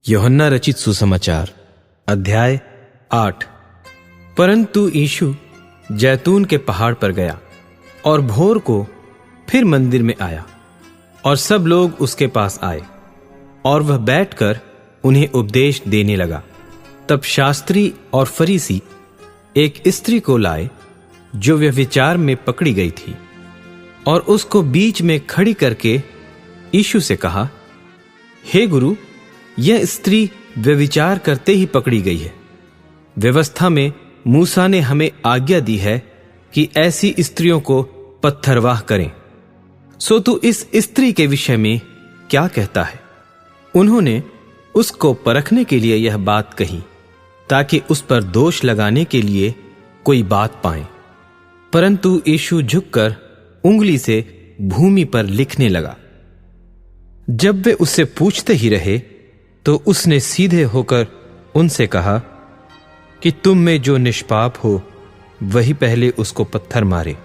यूहन्ना रचित सुसमाचार अध्याय 8। परंतु यीशु जैतून के पहाड़ पर गया और भोर को फिर मंदिर में आया और सब लोग उसके पास आए और वह बैठकर उन्हें उपदेश देने लगा। तब शास्त्री और फरीसी एक स्त्री को लाए जो व्यभिचार में पकड़ी गई थी और उसको बीच में खड़ी करके यीशु से कहा, हे गुरु, यह स्त्री व्यभिचार करते ही पकड़ी गई है। व्यवस्था में मूसा ने हमें आज्ञा दी है कि ऐसी स्त्रियों को पत्थरवाह करें। सो तू इस स्त्री के विषय में क्या कहता है? उन्होंने उसको परखने के लिए यह बात कही ताकि उस पर दोष लगाने के लिए कोई बात पाए। परंतु यीशु झुककर उंगली से भूमि पर लिखने लगा। जब वे उससे पूछते ही रहे तो उसने सीधे होकर उनसे कहा कि तुम में जो निष्पाप हो वही पहले उसको पत्थर मारे।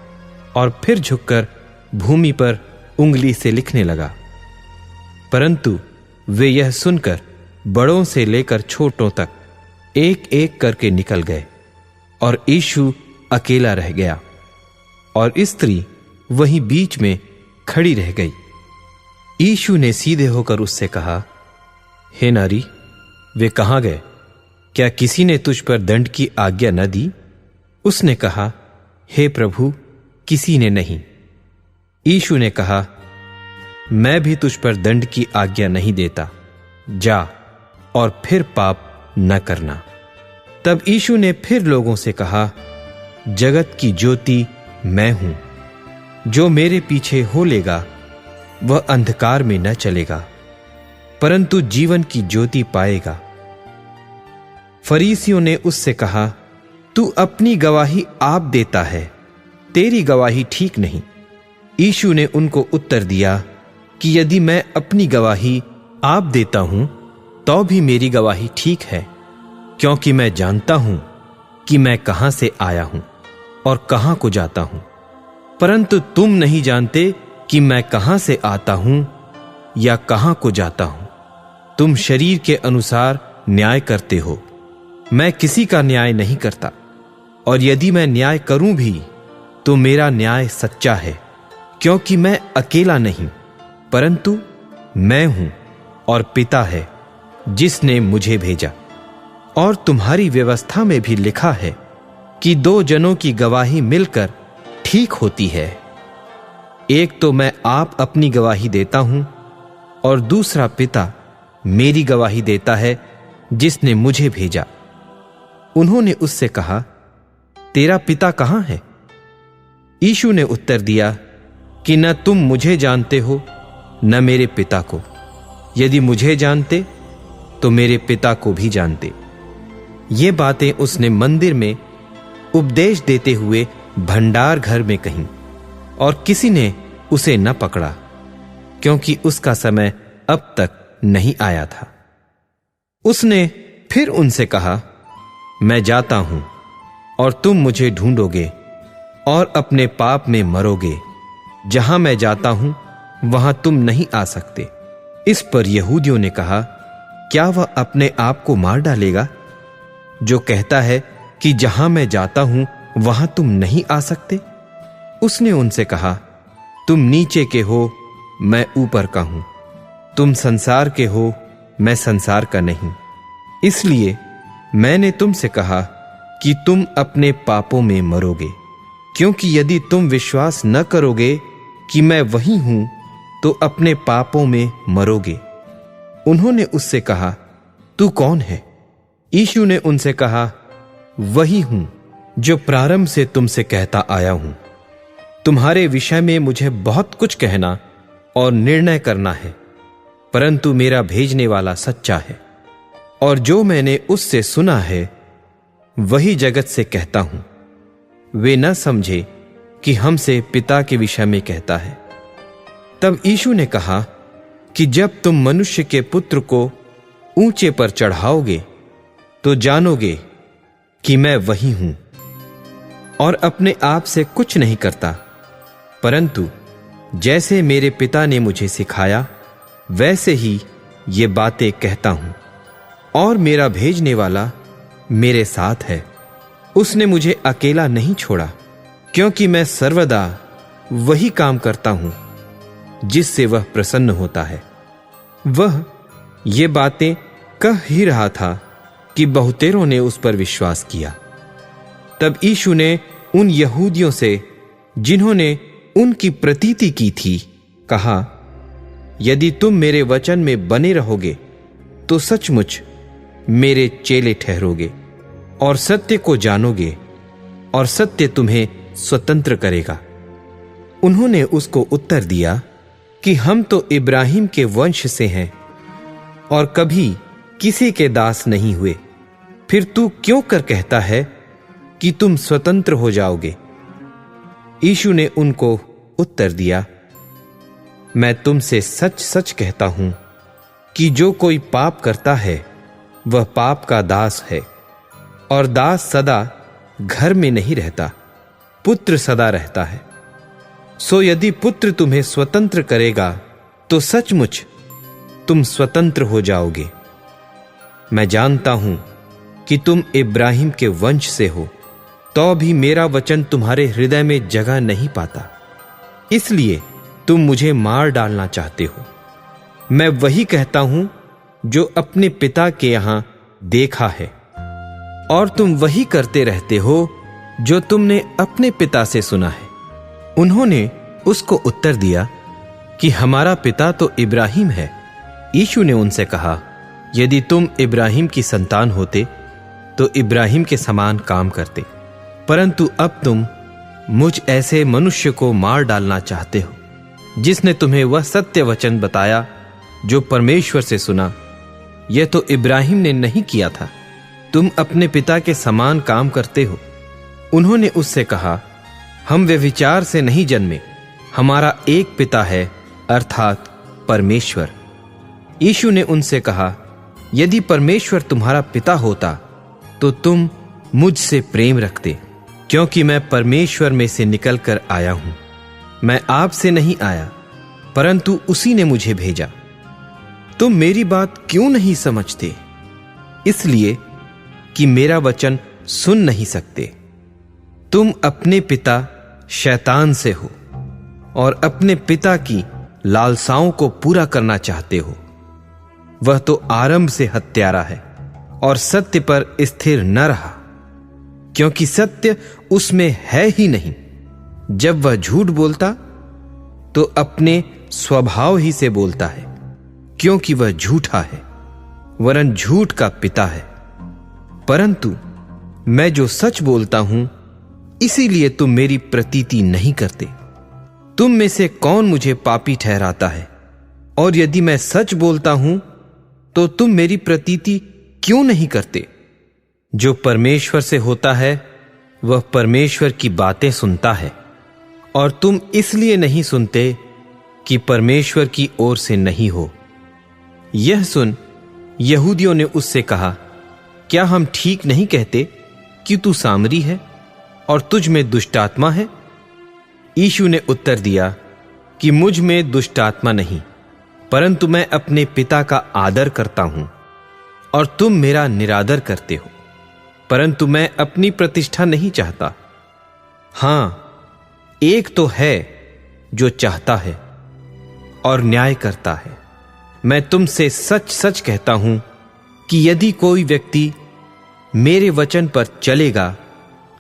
और फिर झुककर भूमि पर उंगली से लिखने लगा। परंतु वे यह सुनकर बड़ों से लेकर छोटों तक एक एक करके निकल गए और यीशु अकेला रह गया और स्त्री वहीं बीच में खड़ी रह गई। यीशु ने सीधे होकर उससे कहा, हे नारी, वे कहां गए? क्या किसी ने तुझ पर दंड की आज्ञा न दी? उसने कहा, हे प्रभु, किसी ने नहीं। यीशु ने कहा, मैं भी तुझ पर दंड की आज्ञा नहीं देता, जा और फिर पाप न करना। तब यीशु ने फिर लोगों से कहा, जगत की ज्योति मैं हूं। जो मेरे पीछे हो लेगा वह अंधकार में न चलेगा परंतु जीवन की ज्योति पाएगा। फरीसियों ने उससे कहा, तू अपनी गवाही आप देता है, तेरी गवाही ठीक नहीं। यीशु ने उनको उत्तर दिया कि यदि मैं अपनी गवाही आप देता हूं तो भी मेरी गवाही ठीक है, क्योंकि मैं जानता हूं कि मैं कहां से आया हूं और कहां को जाता हूं। परंतु तुम नहीं जानते कि मैं कहां से आता हूं या कहां को जाता हूं। तुम शरीर के अनुसार न्याय करते हो, मैं किसी का न्याय नहीं करता, और यदि मैं न्याय करूं भी तो मेरा न्याय सच्चा है, क्योंकि मैं अकेला नहीं परंतु मैं हूं और पिता है जिसने मुझे भेजा। और तुम्हारी व्यवस्था में भी लिखा है कि दो जनों की गवाही मिलकर ठीक होती है। एक तो मैं आप अपनी गवाही देता हूं और दूसरा पिता मेरी गवाही देता है जिसने मुझे भेजा। उन्होंने उससे कहा, तेरा पिता कहां है? यीशु ने उत्तर दिया कि न तुम मुझे जानते हो न मेरे पिता को। यदि मुझे जानते तो मेरे पिता को भी जानते। ये बातें उसने मंदिर में उपदेश देते हुए भंडार घर में कहीं, और किसी ने उसे न पकड़ा, क्योंकि उसका समय अब तक नहीं आया था। उसने फिर उनसे कहा, मैं जाता हूं और तुम मुझे ढूंढोगे और अपने पाप में मरोगे। जहां मैं जाता हूं वहां तुम नहीं आ सकते। इस पर यहूदियों ने कहा, क्या वह अपने आप को मार डालेगा जो कहता है कि जहां मैं जाता हूं वहां तुम नहीं आ सकते? उसने उनसे कहा, तुम नीचे के हो, मैं ऊपर का हूं। तुम संसार के हो, मैं संसार का नहीं। इसलिए मैंने तुमसे कहा कि तुम अपने पापों में मरोगे, क्योंकि यदि तुम विश्वास न करोगे कि मैं वही हूं तो अपने पापों में मरोगे। उन्होंने उससे कहा, तू कौन है? यीशु ने उनसे कहा, वही हूं जो प्रारंभ से तुमसे कहता आया हूं। तुम्हारे विषय में मुझे बहुत कुछ कहना और निर्णय करना है, परंतु मेरा भेजने वाला सच्चा है, और जो मैंने उससे सुना है वही जगत से कहता हूं। वे न समझे कि हमसे पिता के विषय में कहता है। तब यीशु ने कहा कि जब तुम मनुष्य के पुत्र को ऊंचे पर चढ़ाओगे तो जानोगे कि मैं वही हूं, और अपने आप से कुछ नहीं करता, परंतु जैसे मेरे पिता ने मुझे सिखाया वैसे ही ये बातें कहता हूं। और मेरा भेजने वाला मेरे साथ है। उसने मुझे अकेला नहीं छोड़ा, क्योंकि मैं सर्वदा वही काम करता हूं जिससे वह प्रसन्न होता है। वह ये बातें कह ही रहा था कि बहुतेरों ने उस पर विश्वास किया। तब यीशु ने उन यहूदियों से जिन्होंने उनकी प्रतीति की थी कहा, यदि तुम मेरे वचन में बने रहोगे तो सचमुच मेरे चेले ठहरोगे और सत्य को जानोगे और सत्य तुम्हें स्वतंत्र करेगा। उन्होंने उसको उत्तर दिया कि हम तो इब्राहिम के वंश से हैं और कभी किसी के दास नहीं हुए। फिर तू क्यों कर कहता है कि तुम स्वतंत्र हो जाओगे? यीशु ने उनको उत्तर दिया, मैं तुमसे सच सच कहता हूं कि जो कोई पाप करता है वह पाप का दास है, और दास सदा घर में नहीं रहता, पुत्र सदा रहता है। सो यदि पुत्र तुम्हें स्वतंत्र करेगा तो सचमुच तुम स्वतंत्र हो जाओगे। मैं जानता हूं कि तुम इब्राहिम के वंश से हो, तो भी मेरा वचन तुम्हारे हृदय में जगह नहीं पाता, इसलिए तुम मुझे मार डालना चाहते हो। मैं वही कहता हूं जो अपने पिता के यहां देखा है, और तुम वही करते रहते हो जो तुमने अपने पिता से सुना है। उन्होंने उसको उत्तर दिया कि हमारा पिता तो इब्राहिम है। यीशु ने उनसे कहा, यदि तुम इब्राहिम की संतान होते तो इब्राहिम के समान काम करते, परंतु अब तुम मुझ ऐसे मनुष्य को मार डालना चाहते हो, जिसने तुम्हें वह सत्य वचन बताया जो परमेश्वर से सुना। यह तो इब्राहिम ने नहीं किया था, तुम अपने पिता के समान काम करते हो। उन्होंने उससे कहा, हम व्यभिचार से नहीं जन्मे, हमारा एक पिता है, अर्थात परमेश्वर। यीशु ने उनसे कहा, यदि परमेश्वर तुम्हारा पिता होता तो तुम मुझसे प्रेम रखते, क्योंकि मैं परमेश्वर में से निकलकर आया हूं। मैं आपसे नहीं आया, परंतु उसी ने मुझे भेजा। तुम मेरी बात क्यों नहीं समझते? इसलिए कि मेरा वचन सुन नहीं सकते। तुम अपने पिता शैतान से हो और अपने पिता की लालसाओं को पूरा करना चाहते हो। वह तो आरंभ से हत्यारा है और सत्य पर स्थिर न रहा, क्योंकि सत्य उसमें है ही नहीं। जब वह झूठ बोलता तो अपने स्वभाव ही से बोलता है, क्योंकि वह झूठा है, वरन झूठ का पिता है। परंतु मैं जो सच बोलता हूं, इसीलिए तुम मेरी प्रतीति नहीं करते। तुम में से कौन मुझे पापी ठहराता है? और यदि मैं सच बोलता हूं तो तुम मेरी प्रतीति क्यों नहीं करते? जो परमेश्वर से होता है वह परमेश्वर की बातें सुनता है, और तुम इसलिए नहीं सुनते कि परमेश्वर की ओर से नहीं हो। यह सुन यहूदियों ने उससे कहा, क्या हम ठीक नहीं कहते कि तू सामरी है और तुझ में दुष्टात्मा है? यीशु ने उत्तर दिया कि मुझ में दुष्टात्मा नहीं, परंतु मैं अपने पिता का आदर करता हूं और तुम मेरा निरादर करते हो। परंतु मैं अपनी प्रतिष्ठा नहीं चाहता। हां, एक तो है जो चाहता है और न्याय करता है। मैं तुमसे सच सच कहता हूं कि यदि कोई व्यक्ति मेरे वचन पर चलेगा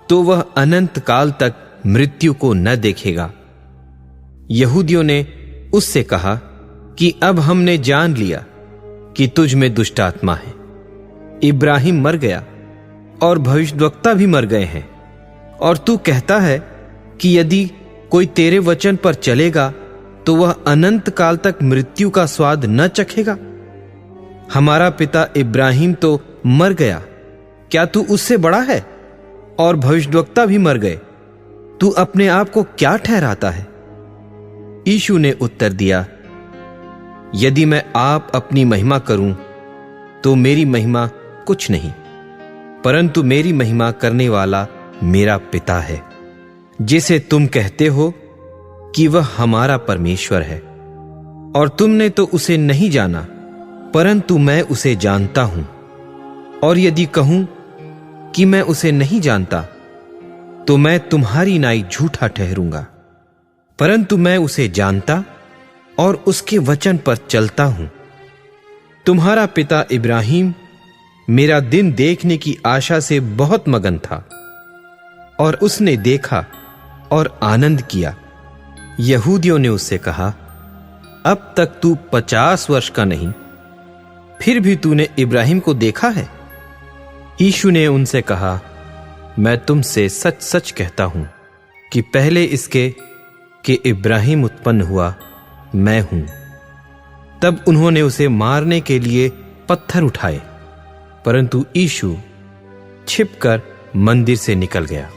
तो वह अनंत काल तक मृत्यु को न देखेगा। यहूदियों ने उससे कहा कि अब हमने जान लिया कि तुझ में दुष्टात्मा है। इब्राहिम मर गया और भविष्यद्वक्ता भी मर गए हैं, और तू कहता है कि यदि कोई तेरे वचन पर चलेगा तो वह अनंत काल तक मृत्यु का स्वाद न चखेगा। हमारा पिता इब्राहिम तो मर गया, क्या तू उससे बड़ा है? और भविष्यद्वक्ता भी मर गए, तू अपने आप को क्या ठहराता है? यीशु ने उत्तर दिया, यदि मैं आप अपनी महिमा करूं तो मेरी महिमा कुछ नहीं, परंतु मेरी महिमा करने वाला मेरा पिता है, जिसे तुम कहते हो कि वह हमारा परमेश्वर है। और तुमने तो उसे नहीं जाना, परंतु मैं उसे जानता हूं। और यदि कहूं कि मैं उसे नहीं जानता, तो मैं तुम्हारी नाई झूठा ठहरूंगा। परंतु मैं उसे जानता और उसके वचन पर चलता हूं। तुम्हारा पिता इब्राहिम मेरा दिन देखने की आशा से बहुत मगन था, और उसने देखा और आनंद किया। यहूदियों ने उससे कहा, अब तक तू 50 वर्ष का नहीं, फिर भी तूने इब्राहिम को देखा है? यीशु ने उनसे कहा, मैं तुमसे सच सच कहता हूं कि पहले इसके कि इब्राहिम उत्पन्न हुआ, मैं हूं। तब उन्होंने उसे मारने के लिए पत्थर उठाए, परंतु यीशु छिपकर मंदिर से निकल गया।